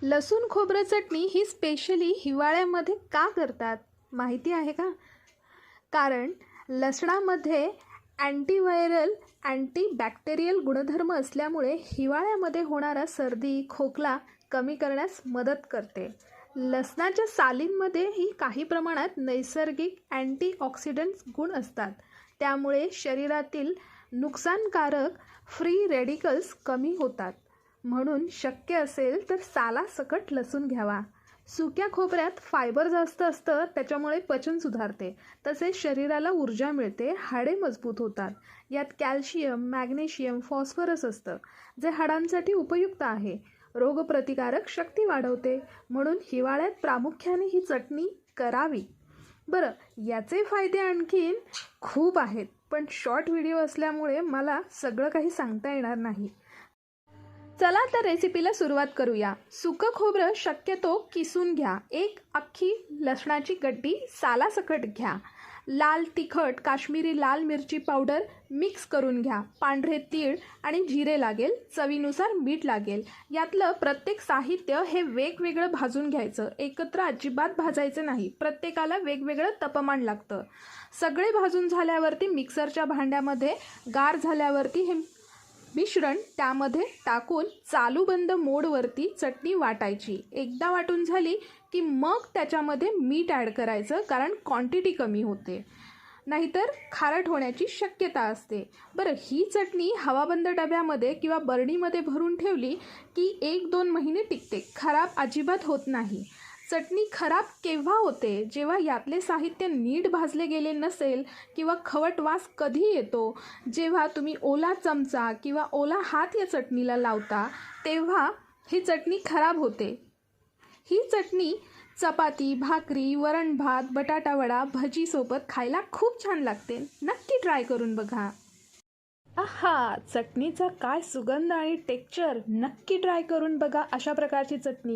लसूण खोबरं चटणी ही स्पेशली हिवाळ्यामध्ये का करतात माहिती आहे का? कारण लसणामध्ये अँटीव्हायरल अँटीबॅक्टेरियल गुणधर्म असल्यामुळे हिवाळ्यामध्ये होणारा सर्दी खोकला कमी करण्यास मदत करते. लसणाच्या सालींमध्येही काही प्रमाणात नैसर्गिक अँटीऑक्सिडंट्स गुण असतात. त्यामुळे शरीरातील नुकसानकारक फ्री रेडिकल्स कमी होतात. म्हणून शक्य असेल तर सालासकट लसूण घ्यावा. सुक्या खोबऱ्यात फायबर जास्त असतं, त्याच्यामुळे पचन सुधारते. तसेच शरीराला ऊर्जा मिळते, हाडे मजबूत होतात. यात कॅल्शियम, मॅग्नेशियम, फॉस्फरस असतं, जे हाडांसाठी उपयुक्त आहे. रोगप्रतिकारक शक्ती वाढवते. म्हणून हिवाळ्यात प्रामुख्याने ही चटणी करावी. बरं, याचे फायदे आणखीन खूप आहेत, पण शॉर्ट व्हिडिओ असल्यामुळे मला सगळं काही सांगता येणार नाही. चला तर रेसिपीला सुरुवात करूया. सुकं खोबरं शक्यतो किसून घ्या. एक अख्खी लसणाची गड्डी सालासकट घ्या. लाल तिखट, काश्मीरी लाल मिरची पावडर मिक्स करून घ्या. पांढरे तीळ आणि जिरे लागेल. चवीनुसार मीठ लागेल. यातलं प्रत्येक साहित्य हे वेगवेगळं भाजून घ्यायचं. एकत्र अजिबात भाजायचं नाही. प्रत्येकाला वेगवेगळं तपमान लागतं. सगळे भाजून झाल्यावरती मिक्सरच्या भांड्यामध्ये गार झाल्यावरती हे मिश्रण त्यामध्ये टाकून चालू बंद मोडवरती चटणी वाटायची. एकदा वाटून झाली की मग त्याच्यामध्ये मीठ ॲड करायचं, कारण क्वांटिटी कमी होते, नाहीतर खारट होण्याची शक्यता असते. बरं, ही चटणी हवाबंद डब्यामध्ये किंवा बरणीमध्ये भरून ठेवली की 1-2 महिने टिकते. खराब अजिबात होत नाही. चटणी खराब केव्हा होते? जेव्हा यातले साहित्य नीट भाजले गेले नसेल किंवा खवट वास कधी येतो? जेव्हा तुम्ही ओला चमचा किंवा ओला हात या चटणीला लावता, तेव्हा ही चटणी खराब होते. ही चटणी चपाती, भाकरी, वरण भात, बटाटा वडा, भजीसोबत खायला खूप छान लागते. नक्की ट्राय करून बघा. आहा, चटणीचा काय सुगंध आणि टेक्स्चर! नक्की ट्राय करून बघा अशा प्रकारची चटणी.